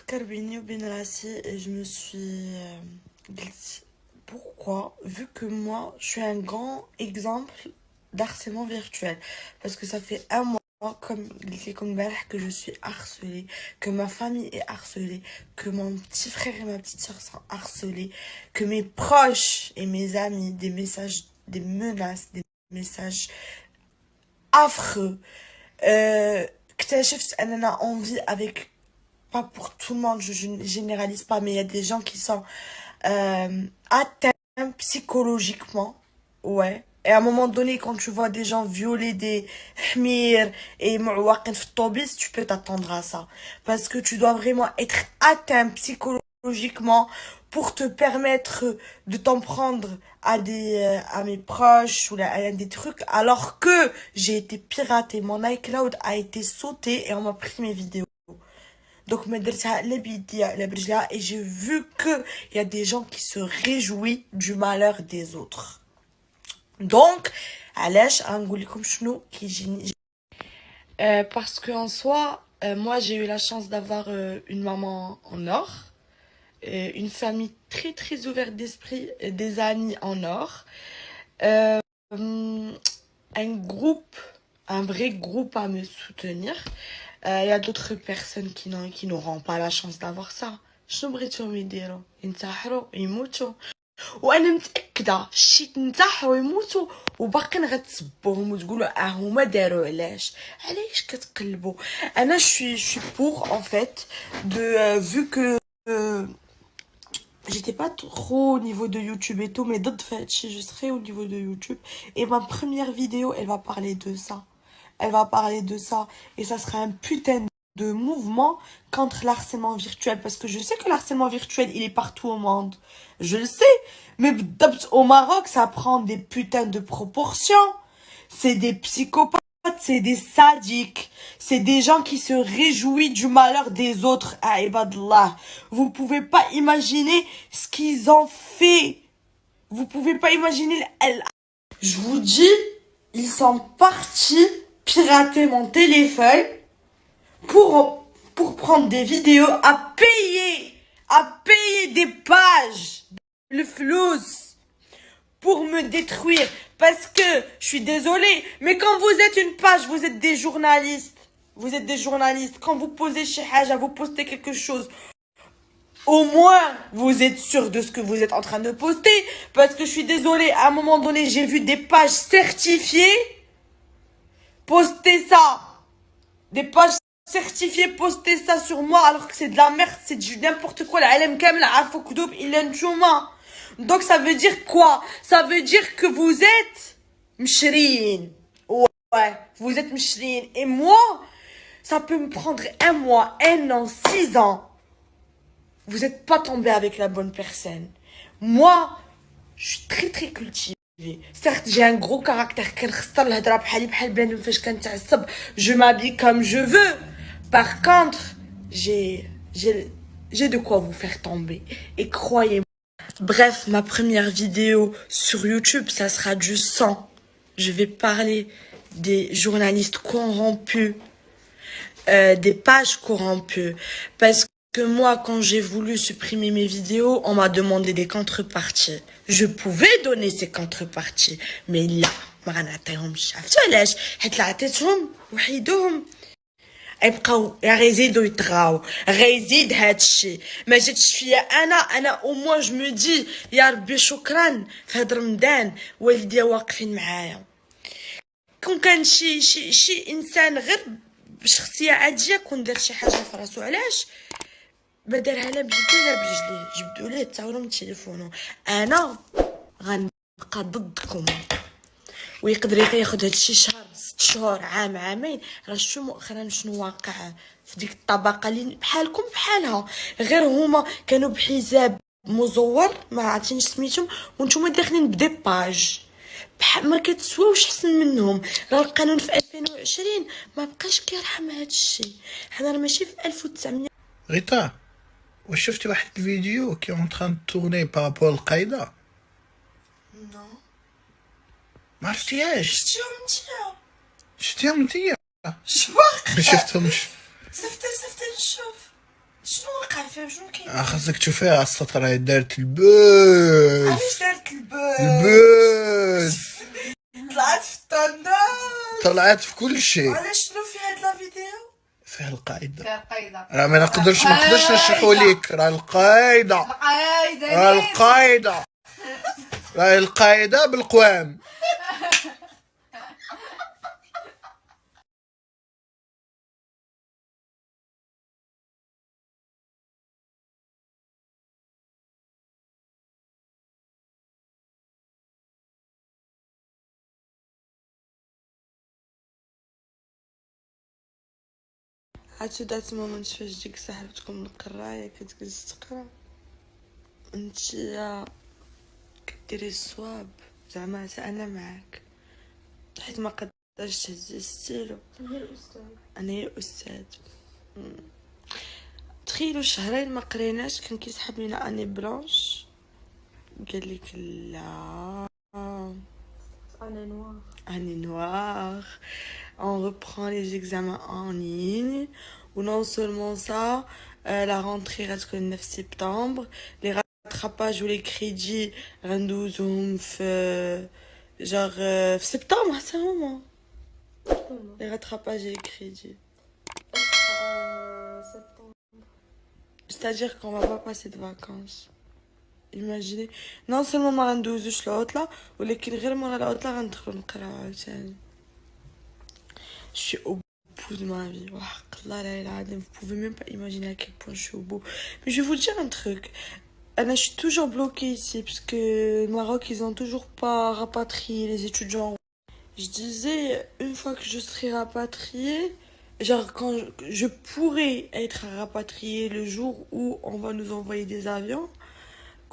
نفكر بيني وبين راسي et je me suis dit pourquoi, vu que moi je suis un grand exemple d'harcèlement virtuel, parce que ça fait un mois comme que je suis harcelée, que ma famille est harcelée, que mon petit frère et ma petite soeur sont harcelés, que mes proches et mes amis, des messages, des menaces, des messages affreux. اكتشفت اننا on vit avec, pas pour tout le monde, je ne généralise pas, mais il y a des gens qui sont atteints psychologiquement, ouais. Et à un moment donné, quand tu vois des gens violer des hmir et mouawaqin في الطوبيس, tu peux t'attendre à ça. Parce que tu dois vraiment être atteint psychologiquement pour te permettre de t'en prendre à mes proches ou à des trucs, alors que j'ai été piratée, mon iCloud a été sauté et on m'a pris mes vidéos. Donc, et j'ai vu que il y a des gens qui se réjouissent du malheur des autres. Donc, parce que en soi, moi j'ai eu la chance d'avoir une maman en or, une famille très très ouverte d'esprit, des amis en or, un groupe, un vrai groupe à me soutenir. Il y a d'autres personnes qui n'auront pas la chance d'avoir ça. شنو بغيتهم يديروا؟ ينتحروا، يموتوا. وانا متاكده شي ينتحروا يموتوا وباقين غتسبوهم وتقولوا هما داروا علاش كتقلبوا. انا je suis pour en fait de vu que j'étais pas trop au niveau de YouTube et tout, mais d'autres fait je serai au niveau de YouTube et ma première vidéo elle va parler de ça. Elle va parler de ça et ça sera un putain de mouvement contre l'harcèlement virtuel, parce que je sais que l'harcèlement virtuel il est partout au monde, je le sais, mais au Maroc ça prend des putains de proportions. C'est des psychopathes, c'est des sadiques, c'est des gens qui se réjouissent du malheur des autres. Ah, ibadallah, vous pouvez pas imaginer ce qu'ils ont fait, vous pouvez pas imaginer. Je vous dis, ils sont partis pirater mon téléphone pour prendre des vidéos à payer des pages, le flous, pour me détruire. Parce que, je suis désolée, mais quand vous êtes une page, vous êtes des journalistes. Vous êtes des journalistes. Quand vous posez chez Haja, vous postez quelque chose, au moins, vous êtes sûr de ce que vous êtes en train de poster. Parce que je suis désolée, à un moment donné, j'ai vu des pages certifiées poster ça. Des pages certifiées poster ça sur moi, alors que c'est de la merde, c'est du n'importe quoi. Donc ça veut dire quoi? Ça veut dire que vous êtes mshrin. Ouais, vous êtes mshrin. Et moi, ça peut me prendre un mois, un an, 6 ans. Vous n'êtes pas tombé avec la bonne personne. Moi, je suis très très cultivée. Certes, j'ai un gros caractère. Je m'habille comme je veux. Par contre, j'ai de quoi vous faire tomber. Et croyez-moi. Bref, ma première vidéo sur YouTube, ça sera du sang. Je vais parler des journalistes corrompus, des pages corrompues. Parce que moi, quand j'ai voulu supprimer mes vidéos, on m'a demandé des contreparties. Je pouvais donner ces contreparties, mais là, ما غنعطيهمش. عرفتوا علاش؟ حيت لا عطيتهم وحيدوهم يبقاو غيزيدوا يطغاو، غيزيد هادشي. ما جاتش فيا انا او موان جو مو دي يا ربي شكرا في هاد رمضان والديا واقفين معايا. كون كان شي انسان غير بشخصيه عاديه كون دار شي حاجه في راسو، علاش ما دارها لا بيديه لا برجليه، جبدوا ليه تصاوروا من تليفونه. انا غنبقى ضدكم، ويقدر ياخذ هادشي شهر، 6 شهور، عام، عامين. راه شفتوا مؤخرا شنو واقع في ديك الطبقه اللي بحالكم بحالها، غير هما كانوا بحساب مزور ما عرفتيش سميتهم، وانتم داخلين بدي باج ما كتسواوش حسن منهم. راه القانون في 2020 ما بقاش كيرحم هادشي. حنا راه ماشي في 1900. غيتا، واش شفتي واحد الفيديو كي اون تران تورني بارابور القايده؟ نو، ما عرفتيهاش؟ شفتيهم نتيا؟ شباق ما شفتهمش. صيفطي نشوف. شنو وقع فيها شنو كاين؟ خاصك تشوفيها على السطر راهي دارت البوز. علاش دارت البوز؟ البوز طلعت في الطندات، طلعت في كل شيء. علاش شنو في هاد لا فيديو؟ فيها القاعدة. فيها القايدة. راه ما نقدرش نشرحوا لك. راه القاعدة. راه القاعدة. راه القاعدة بالقوام. عرفتو ذات مومنت فاش تجيك صاحبتكم من القرايه كتجلس تقرا انتيا كديري الصواب زعما انا معاك حيت ما قدرتش تهزي الستيلو. انا هي الاستاذ. تخيلوا شهرين ما قريناش كان كيسحب لينا اني بلانش قال لك لا année noire, on reprend les examens en ligne, ou non seulement ça, la rentrée reste le 9 septembre, les rattrapages ou les crédits rendouzoum genre septembre, c'est un moment. Les rattrapages et les crédits. C'est-à-dire qu'on va pas passer de vacances. Imaginez non seulement ما غندوزوش العطله ولكن غير مورا العطله غندخلو نقراو عاوتاني. Je suis au bout de ma vie. وحق الله لا العظيم vous pouvez même pas imaginer à quel point je suis au bout. Mais je vais vous dire un truc. Je suis toujours bloquée ici parce que le Maroc ils ont toujours pas rapatrié les étudiants. Je disais une fois que je serai rapatriée, genre quand je pourrais être rapatriée le jour où on va nous envoyer des avions.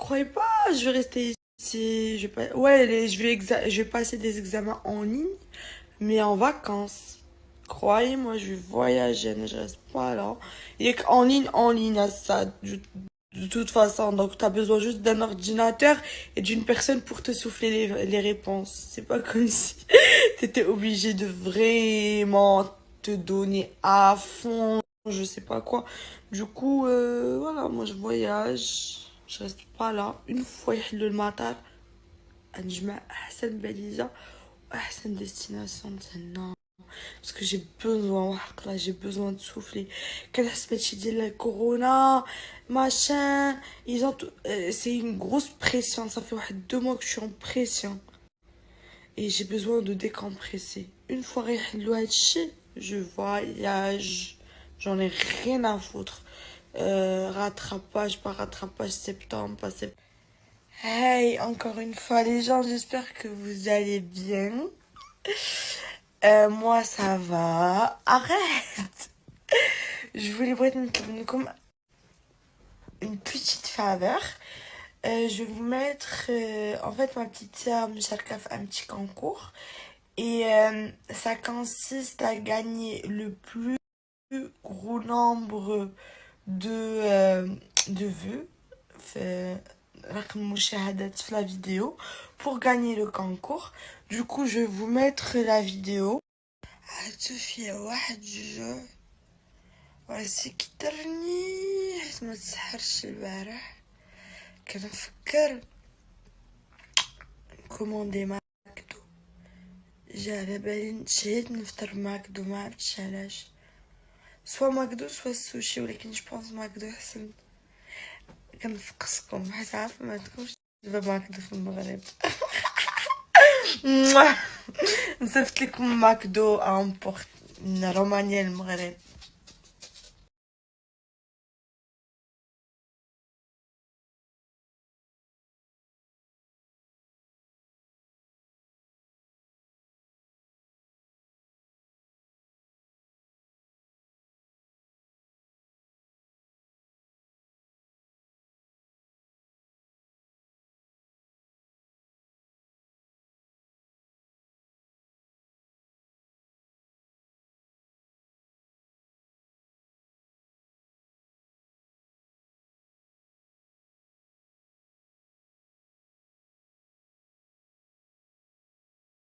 Croyez pas, je vais rester ici. Je vais pas... Ouais, je vais passer des examens en ligne, mais en vacances. Croyez-moi, je vais voyager, mais je reste pas là. Il y a qu'en ligne, à ça, de toute façon. Donc, tu as besoin juste d'un ordinateur et d'une personne pour te souffler les réponses. C'est pas comme si tu étais obligé de vraiment te donner à fond, je sais pas quoi. Du coup, voilà, moi je voyage. Je reste pas là. Une fois يحلوا المطار نجمع احسن باليزه واحسن ديستيناسيون تهنا parce que j'ai besoin وحق الله j'ai besoin de souffler. كنحس بهادشي ديال الكورونا machin ils ont c'est une grosse pression. Ça fait واحد 2 mois que je suis en pression et j'ai besoin de décompresser. Une fois يحلوا هادشي je voyage, j'en ai rien à foutre. Rattrapage, pas rattrapage, septembre, pas septembre. Hey, encore une fois les gens, j'espère que vous allez bien. Moi ça va. Arrête. Je voulais vous mettre comme une petite faveur. Je vais vous mettre en fait ma petite sœur Michalka fait un petit concours et ça consiste à gagner le plus gros nombre de vues رقم مشاهدات في la vidéo pour gagner le concours. Du coup je vais vous mettre la vidéo. عرفتو فيها واحد جوج وراسي كيضرني حيت ما تسحرش البارح كنفكر نكوموندي ماكدو. جا على بالي نتشهد نفطر ماكدو ما عرفتش علاش سوا ماكدو سوا السوشي ولكن جبونس ماكدو احسن. كنفقسكم حيت عارفه ما عندكمش دابا ماكدو في المغرب. نصيفط لكم ماكدو امبورط من رومانيا للمغرب.